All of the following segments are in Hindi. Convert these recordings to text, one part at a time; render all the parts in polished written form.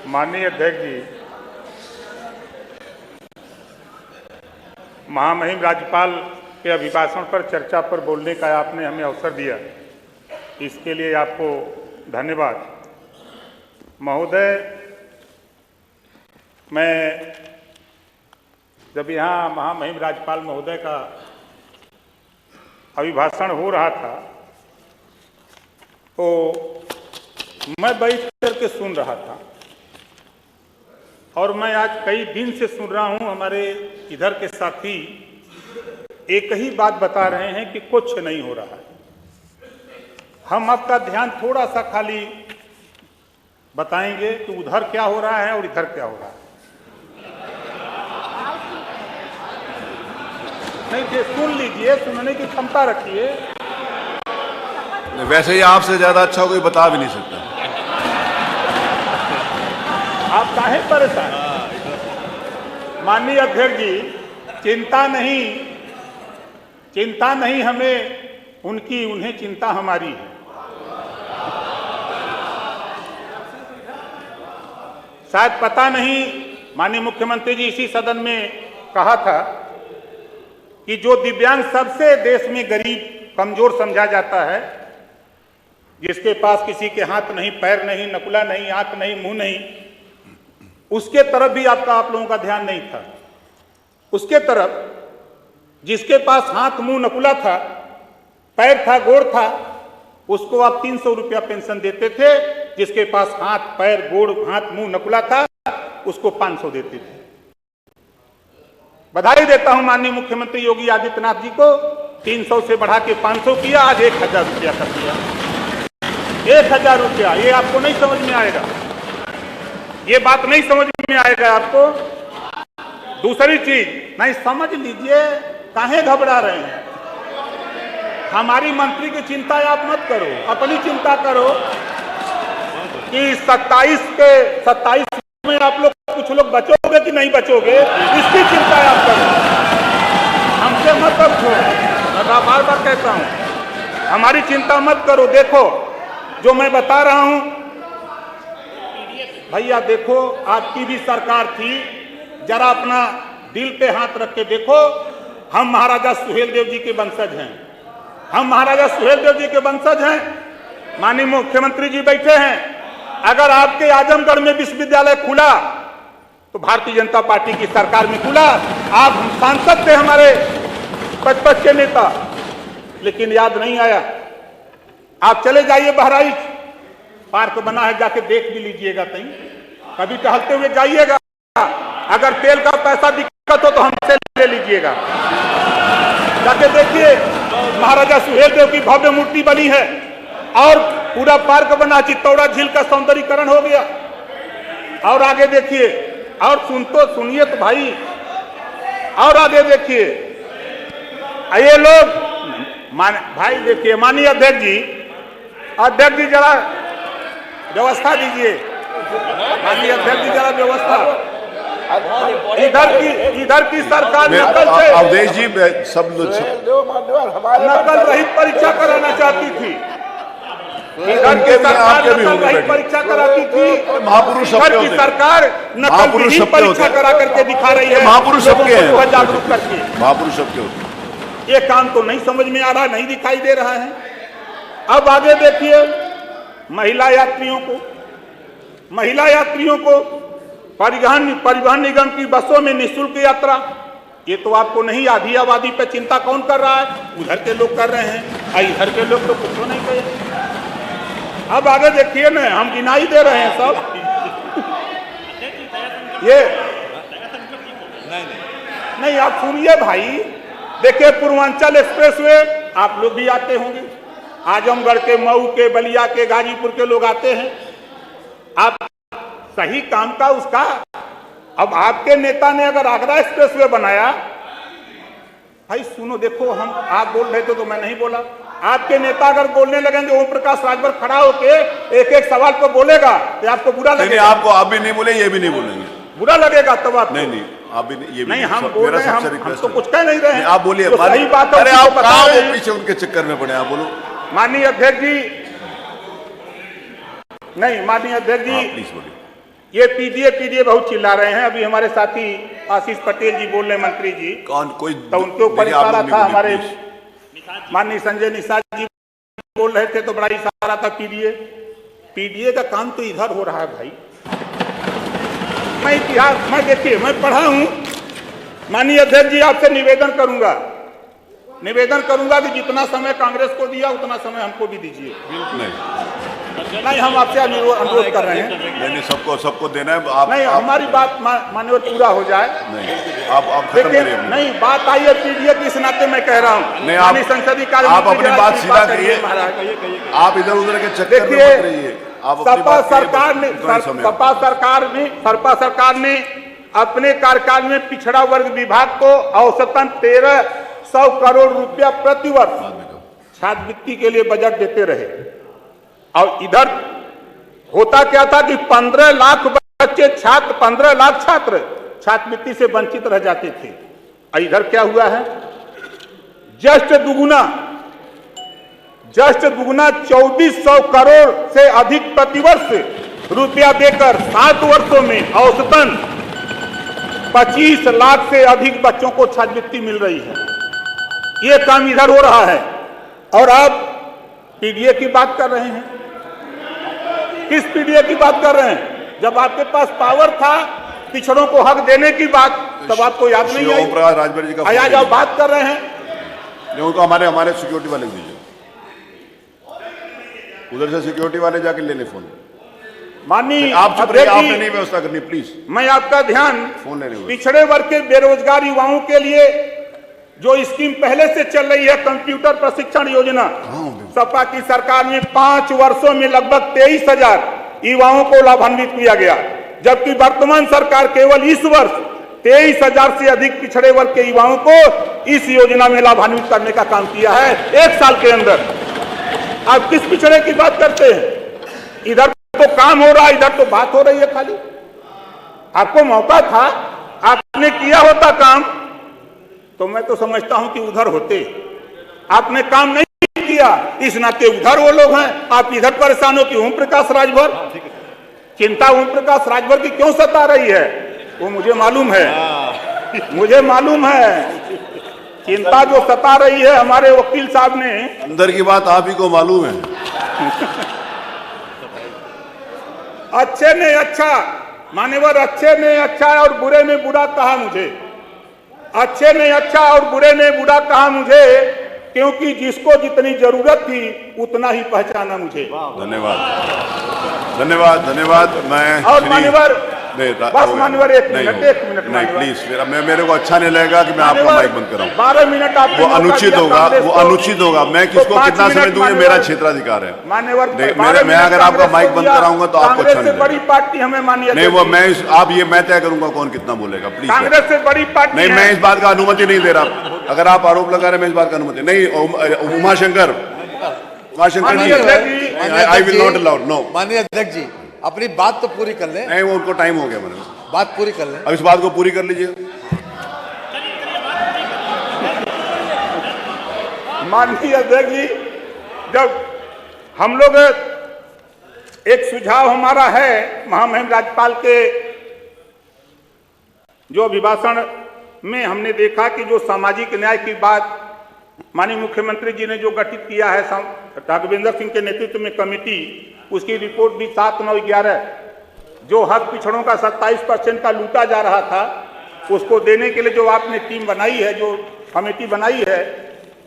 माननीय अध्यक्ष जी, महामहिम राज्यपाल के अभिभाषण पर चर्चा पर बोलने का आपने हमें अवसर दिया, इसके लिए आपको धन्यवाद। महोदय, मैं जब यहाँ महामहिम राज्यपाल महोदय का अभिभाषण हो रहा था तो मैं बैठ करके सुन रहा था और मैं आज कई दिन से सुन रहा हूं। हमारे इधर के साथी एक ही बात बता रहे हैं कि कुछ नहीं हो रहा है। हम आपका ध्यान थोड़ा सा खाली बताएंगे कि उधर क्या हो रहा है और इधर क्या हो रहा है। नहीं, सुन लीजिए, सुनने की क्षमता रखिए। वैसे ही आपसे ज्यादा अच्छा कोई बता भी नहीं सकता। आप काहे परेशान? माननीय अध्यक्ष जी, चिंता नहीं हमें उनकी, उन्हें चिंता हमारी है। शायद पता नहीं, माननीय मुख्यमंत्री जी इसी सदन में कहा था कि जो दिव्यांग सबसे देश में गरीब कमजोर समझा जाता है, जिसके पास किसी के हाथ नहीं, पैर नहीं, नकुला नहीं, आंख नहीं, मुंह नहीं, उसके तरफ भी आप लोगों का ध्यान नहीं था। उसके तरफ जिसके पास हाथ मुंह नकुला था, पैर था, गोड़ था, उसको आप 300 रुपया पेंशन देते थे। जिसके पास हाथ, पैर, गोड़, हाथ, मुंह नकुला था, उसको 500 देते थे। बधाई देता हूं माननीय मुख्यमंत्री योगी आदित्यनाथ जी को, 300 से बढ़ा के 500 किया, आज 1000 रुपया कर दिया। 1000 रुपया, ये आपको नहीं समझ में आएगा, ये बात नहीं समझ में आएगा आपको। दूसरी चीज नहीं समझ लीजिए, काहे घबरा रहे हैं? हमारी मंत्री की चिंता आप मत करो, अपनी चिंता करो कि 27 में आप लोग कुछ लोग बचोगे कि नहीं बचोगे, इसकी चिंता आप करो। हमसे मत पूछो, मैं बार बार कहता हूं, हमारी चिंता मत करो। देखो जो मैं बता रहा हूं भैया, देखो आपकी भी सरकार थी, जरा अपना दिल पे हाथ रख के देखो। हम महाराजा सुहेलदेव जी के वंशज हैं, हम महाराजा सुहेलदेव जी के वंशज हैं। माननीय मुख्यमंत्री जी बैठे हैं। अगर आपके आजमगढ़ में विश्वविद्यालय खुला तो भारतीय जनता पार्टी की सरकार में खुला। आप सांसद थे, हमारे पचपच के नेता, लेकिन याद नहीं आया। आप चले जाइए बहराइच, पार्क बना है, जाके देख भी लीजिएगा। कहीं कभी टहलते हुए जाइएगा। अगर तेल का पैसा दिक्कत हो तो हमसे ले लीजिएगा, जाके देखिए। महाराजा सुहेलदेव की भव्य मूर्ति बनी है और पूरा पार्क बना, चित्तौड़ा झील का सौंदर्यीकरण हो गया। और आगे देखिए, और सुनिए तो भाई, और आगे देखिए। ये लोग भाई देखिए, माननीय अध्यक्ष जी जरा व्यवस्था दीजिए। माननीय अध्यक्ष जी जरा व्यवस्था। इधर की सरकार नकल से, अवधेश जी, सब नकल रहित परीक्षा कराना चाहती थी। इधर की सरकार नकल रहित परीक्षा कराती थी, महापुरुष इधर की सरकार नकल रहित परीक्षा करा करके दिखा रही है। महापुरुष सबके हैं, जागरूक करके। महापुरुष सबके होते। ये काम तो नहीं समझ में आ रहा, नहीं दिखाई दे रहा है। अब आगे देखिए, महिला यात्रियों को परिवहन निगम की बसों में निःशुल्क यात्रा। ये तो आपको नहीं, आधी आबादी पे चिंता कौन कर रहा है? उधर के लोग कर रहे हैं, इधर के लोग तो कुछ नहीं कहे। अब आगे देखिए ना, हम गिनाई दे रहे हैं सब। ये नहीं, आप सुनिए भाई। देखिए, पूर्वांचल एक्सप्रेसवे आप लोग भी आते होंगे, आजमगढ़ के, मऊ के, बलिया के, गाजीपुर के लोग आते हैं। आप सही काम का उसका, अब आपके नेता ने अगर आगरा एक्सप्रेसवे बनाया, भाई सुनो, देखो हम, आप बोल रहे थे तो मैं नहीं बोला। आपके नेता अगर बोलने लगेंगे, ओम प्रकाश राजभर खड़ा होके एक एक सवाल पर बोलेगा तो आपको बुरा लगेगा। आपको आप भी नहीं बोले, ये भी नहीं बोलेंगे, बुरा लगेगा तब आप। नहीं, आप भी नहीं, ये भी नहीं, हम बोल रहे हैं, हम तो कुछ कह नहीं रहे हैं। आप बोलिए, सही बात है। अरे आप कहाँ वो पीछे उनके चक्कर में पड़े, आप बोलो। माननीय अध्यक्ष जी, नहीं माननीय अध्यक्ष जी, प्लीज बोलिए। ये पीडीए बहुत चिल्ला रहे हैं। अभी हमारे साथी आशीष पटेल जी बोल रहे, मंत्री जी, कौन कोई तो उनके ऊपर इशारा था। हमारे माननीय संजय निषाद जी बोल रहे थे तो बड़ा इशारा था पीडीए का काम तो इधर हो रहा है भाई। मैं इतिहास मैं देखिए मैं पढ़ा हूं। माननीय अध्यक्ष जी, आपसे निवेदन करूंगा कि जितना समय कांग्रेस को दिया उतना समय हमको भी दीजिए। नहीं, हम आपसे अनुरोध कर रहे हैं। नहीं, सबको देना है। आप नहीं, हमारी बात माननीय पूरा हो जाए। नहीं, आप खत्म लेकिन करिए। नहीं, बात आई है पीडीए की, इस नाते मैं कह रहा हूँ। नहीं, आप संसदीय कार्य आप अपनी बात सीधा करिए। आप इधर उधर के चक्कर में मत रहिए। सपा सरकार ने अपने कार्यकाल में पिछड़ा वर्ग विभाग को औसतन 1300 करोड़ रुपया प्रतिवर्ष छात्रवृत्ति के लिए बजट देते रहे। और इधर होता क्या था कि 15 लाख बच्चे 15 लाख छात्र छात्रवृत्ति से वंचित रह जाते थे। और इधर क्या हुआ है? जस्ट दुगुना 2400 करोड़ से अधिक प्रतिवर्ष रुपया देकर 7 वर्षों में औसतन 25 लाख से अधिक बच्चों को छात्रवृत्ति मिल रही है। ये काम इधर हो रहा है और आप पीडीए की बात कर रहे हैं। किस पीडीए की बात कर रहे हैं? जब आपके पास पावर था पिछड़ों को हक देने की बात, तब आपको याद नहीं आई? राजभर जी का आज आप बात कर रहे हैं। उनको हमारे सिक्योरिटी वाले दीजिए, उधर से सिक्योरिटी वाले जाके ले ले फोन। माननीय आपने नहीं व्यवस्था करनी, प्लीज। मैं आपका ध्यान फोन लेने पिछड़े वर्ग के बेरोजगार युवाओं के लिए जो स्कीम पहले से चल रही है, कंप्यूटर प्रशिक्षण योजना, सपा की सरकार में 5 वर्षों में लगभग 23,000 युवाओं को लाभान्वित किया गया, जबकि वर्तमान सरकार केवल इस वर्ष 23,000 से अधिक पिछड़े वर्ग के युवाओं को इस योजना में लाभान्वित करने का काम किया है 1 साल के अंदर। आप किस पिछड़े की बात करते हैं? इधर तो काम हो रहा है, इधर तो बात हो रही है खाली। आपको मौका था, आपने किया होता काम तो मैं तो समझता हूं कि उधर होते। आपने काम नहीं किया, इस नाते उधर वो लोग हैं, आप इधर परेशान हो कि ओम प्रकाश राजभर। चिंता ओम प्रकाश राजभर की क्यों सता रही है वो मुझे मालूम है। चिंता जो सता रही है हमारे वकील साहब ने, अंदर की बात आप ही को मालूम है। अच्छे ने अच्छा, मान्यवर, अच्छे ने अच्छा और बुरे ने बुरा कहा मुझे। अच्छे ने अच्छा और बुरे ने बुरा कहा मुझे, क्योंकि जिसको जितनी जरूरत थी उतना ही पहचाना मुझे। धन्यवाद। मैं और मान्यवर, बस मान्यवर, एक मिनट नहीं, प्लीज। मेरे को अच्छा नहीं लगेगा कि मैं आपका माइक बंद कराऊं। 12 मिनट आप वो अनुचित होगा। मैं किसको कितना समय दूं, ये मेरा क्षेत्राधिकार है। मान्यवर, मैं अगर आपका माइक बंद कराऊंगा तो आपको अच्छा नहीं लगेगा। बड़ी पार्टी हमें मानिए नहीं, वो मैं तय करूंगा कौन कितना बोलेगा, प्लीज। कांग्रेस से बड़ी पार्टी नहीं, मैं इस बात का अनुमति नहीं दे रहा। अगर आप आरोप लगा रहे, मैं इस बात का अनुमति नहीं। Umashankar ji, I will not allowed. No, माननीय अध्यक्ष जी, अपनी बात तो पूरी कर लें। नहीं, वो उनको टाइम हो गया, मैंने बात पूरी कर लें। अब इस बात को पूरी कर लीजिए। माननीय अध्यक्ष जी, जब हम लोग, एक सुझाव हमारा है महामहिम राज्यपाल के जो अभिभाषण में हमने देखा कि जो सामाजिक न्याय की बात माननीय मुख्यमंत्री जी ने जो गठित किया है राघवेंद्र सिंह के नेतृत्व में कमेटी, उसकी रिपोर्ट भी 7/9/11 जो हक पिछड़ों का 27% का लूटा जा रहा था, उसको देने के लिए जो आपने टीम बनाई है, जो कमेटी बनाई है,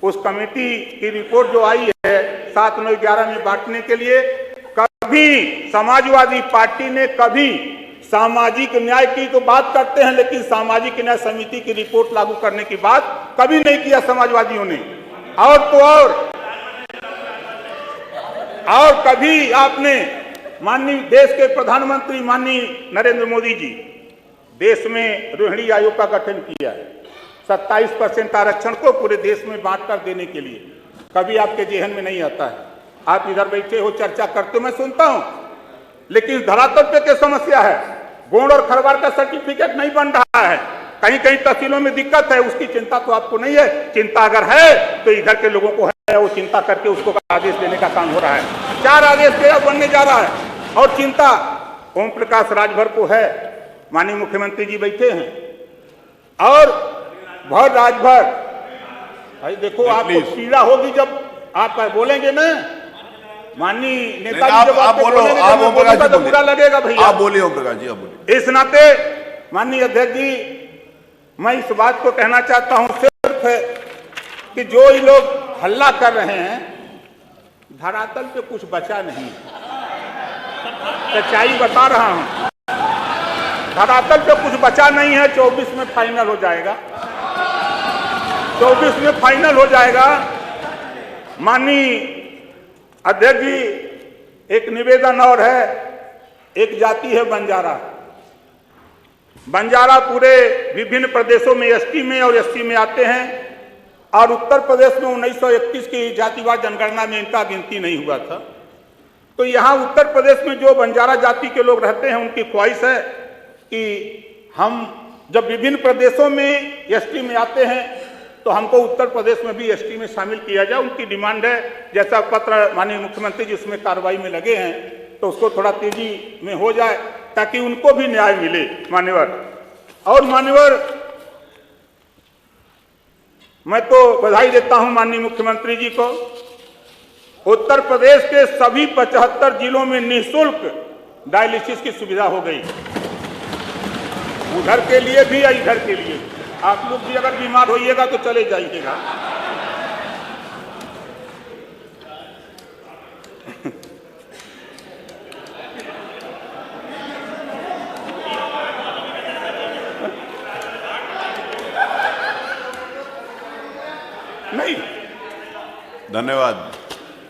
उस कमेटी की रिपोर्ट जो आई है 7/9/11 में बांटने के लिए, कभी समाजवादी पार्टी ने कभी सामाजिक न्याय की तो बात करते हैं, लेकिन सामाजिक न्याय समिति की रिपोर्ट लागू करने की बात कभी नहीं किया समाजवादियों ने। और तो और कभी आपने माननीय देश के प्रधानमंत्री माननीय नरेंद्र मोदी जी देश में रोहिणी आयोग का गठन किया है 27% आरक्षण को पूरे देश में बांट कर देने के लिए, कभी आपके जेहन में नहीं आता है। आप इधर बैठे हो, चर्चा करते हो, मैं सुनता हूं, लेकिन धरातल पे क्या समस्या है? गोंड और खरवार का सर्टिफिकेट नहीं बन रहा है, कहीं कहीं तहसीलों में दिक्कत है, उसकी चिंता तो आपको नहीं है। चिंता अगर है तो इधर के लोगों को है, वो चिंता करके उसको आदेश देने का काम हो रहा है। 4 आदेश बनने जा रहा है और चिंता ओम प्रकाश राजभर को है, माननीय मुख्यमंत्री जी बैठे हैं, और भर राजभर, भाई देखो आपको पीड़ा होगी जब आप बोलेंगे ना, माननीय नेताजी जब आप बोलो, बोलेंगे आप ओम प्रकाश जी तो बुरा लगेगा भैया। आप बोलिए ओम प्रकाश जी, आप बोलिए। इस नाते माननीय अध्यक्ष जी, मैं इस बात को कहना चाहता हूं सिर्फ कि जो ये लोग हल्ला कर रहे हैं, धरातल पे कुछ बचा नहीं, सच्चाई बता रहा हूं, धरातल पे कुछ बचा नहीं है। 24 में फाइनल हो जाएगा, 24 में फाइनल हो जाएगा। माननीय अध्यक्ष जी, एक निवेदन और है, एक जाति है बंजारा। बंजारा पूरे विभिन्न प्रदेशों में एसटी में और एससी में आते हैं, और उत्तर प्रदेश में 1931 की जातिवार जनगणना में इनका गिनती नहीं हुआ था। तो यहाँ उत्तर प्रदेश में जो बंजारा जाति के लोग रहते हैं, उनकी ख्वाहिश है कि हम जब विभिन्न प्रदेशों में एसटी में आते हैं तो हमको उत्तर प्रदेश में भी एसटी में शामिल किया जाए। उनकी डिमांड है, जैसा पत्र माननीय मुख्यमंत्री जी उसमें कार्रवाई में लगे हैं, तो उसको थोड़ा तेजी में हो जाए ताकि उनको भी न्याय मिले मान्यवर। और मान्यवर, मैं तो बधाई देता हूं माननीय मुख्यमंत्री जी को, उत्तर प्रदेश के सभी 75 जिलों में निःशुल्क डायलिसिस की सुविधा हो गई, उधर के लिए भी या इधर के लिए। आप लोग भी अगर बीमार होइएगा तो चले जाइएगा। नहीं, धन्यवाद।